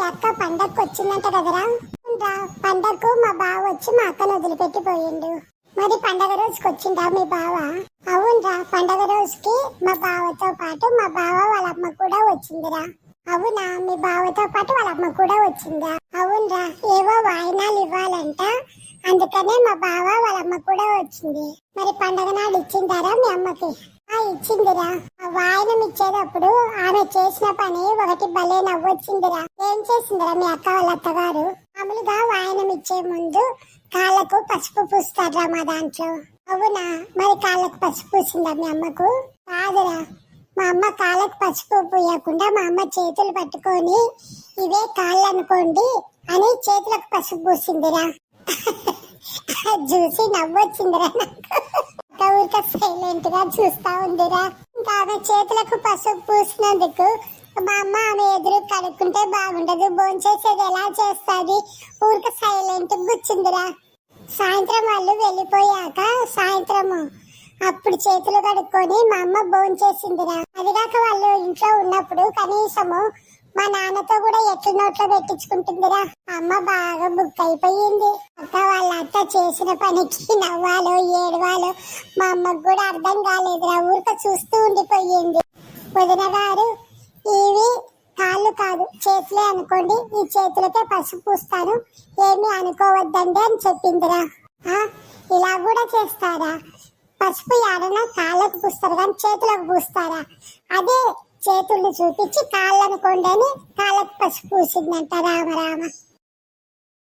అక్క పండగకు వచ్చిందంట కదరా? పండగకు మా బావ వచ్చి మా అక్కను వదిలిపెట్టిపోయిండు. మరి పండగ రోజుకి వచ్చిందా మీ బావ? అవునరా, పండగ రోజుకి మా బావతో పాటు మా బావ వాళ్ళ అమ్మ కూడా వచ్చిందిరా. అవునా, మీ బావతో పాటు వాళ్ళ అమ్మ కూడా వచ్చిందా? అవునరా, ఏవో వాయినాలు ఇవ్వాలంట, అందుకనే మా బావ వాళ్ళ అమ్మ కూడా వచ్చింది. మరి పండగ నాడు ఇచ్చిందారా మీ అమ్మకి? ఇచ్చిందిరా. ఆ వాయనం ఇచ్చేటప్పుడు ఆమె చేసిన పని ఒకటి భలే నవ్వొచ్చిందిరా. ఏం చేసిందిరా మీ అక్క వాళ్ళ అత్తగారు? మామూలుగా వాయనం ఇచ్చే ముందు కాళ్ళకు పసుపు పూస్తారా మా దాంట్లో. అవునా, మరి కాళ్ళకు పసుపు పూసిందా మీ అమ్మకు? కాదురా, మా అమ్మ కాళ్ళకు పసుపు పూయకుండా మా అమ్మ చేతులు పట్టుకొని ఇవే కాళ్ళు అనుకోండి అని చేతులకు పసుపు పూసిందిరా. చూసి నవ్వొచ్చిందిరా నాకు. ఊరిక సైలెంట్ గా చూస్తా ఉందిరా. ఇంకా ఆమె చేతులకు పసుపు పూసినందుకు మా అమ్మ ఆమె ఎదురు కడుక్కుంటే బాగుండదు, భోంచేసేది ఎలా చేస్తుంది, ఊరిక సైలెంట్ కూర్చుందిరా. సాయంత్రం వాళ్ళు వెళ్ళిపోయాక సాయంత్రము అప్పుడు చేతులు కడుక్కొని మా అమ్మ భోంచేసిందిరా. అదిగాక వాళ్ళు ఇంట్లో ఉన్నప్పుడు కనీసము మా నాన్నతో కూడా ఎట్ల నోట్లో పెట్టించుకుంటుందిరా. అమ్మ బాగా బుక్ అయిపోయింది. అక్క వాళ్ళ అత్త చేసిన పనికి నవ్వాలో ఏడవాలో మా అమ్మకు కూడా అర్థం కాలేదురా. ఊరిక చూస్తూ ఉండిపోయింది. వదిన గారు, ఇవి కాళ్ళు కాదు చేతులే అనుకోండి, ఈ చేతులకే పసుపు పూస్తాను, ఏమి అనుకోవద్దండి అని చెప్పిందిరా. ఇలా కూడా చేస్తారా? పసుపు ఏడన్నా కాళ్ళకు పూస్తారు కానీ చేతులకు పూస్తారా? అదే చేతులు చూపించి కాళ్ళు అనుకోండి అని కాళ్ళకు పసుపు పూసిందంట. రామ రామ.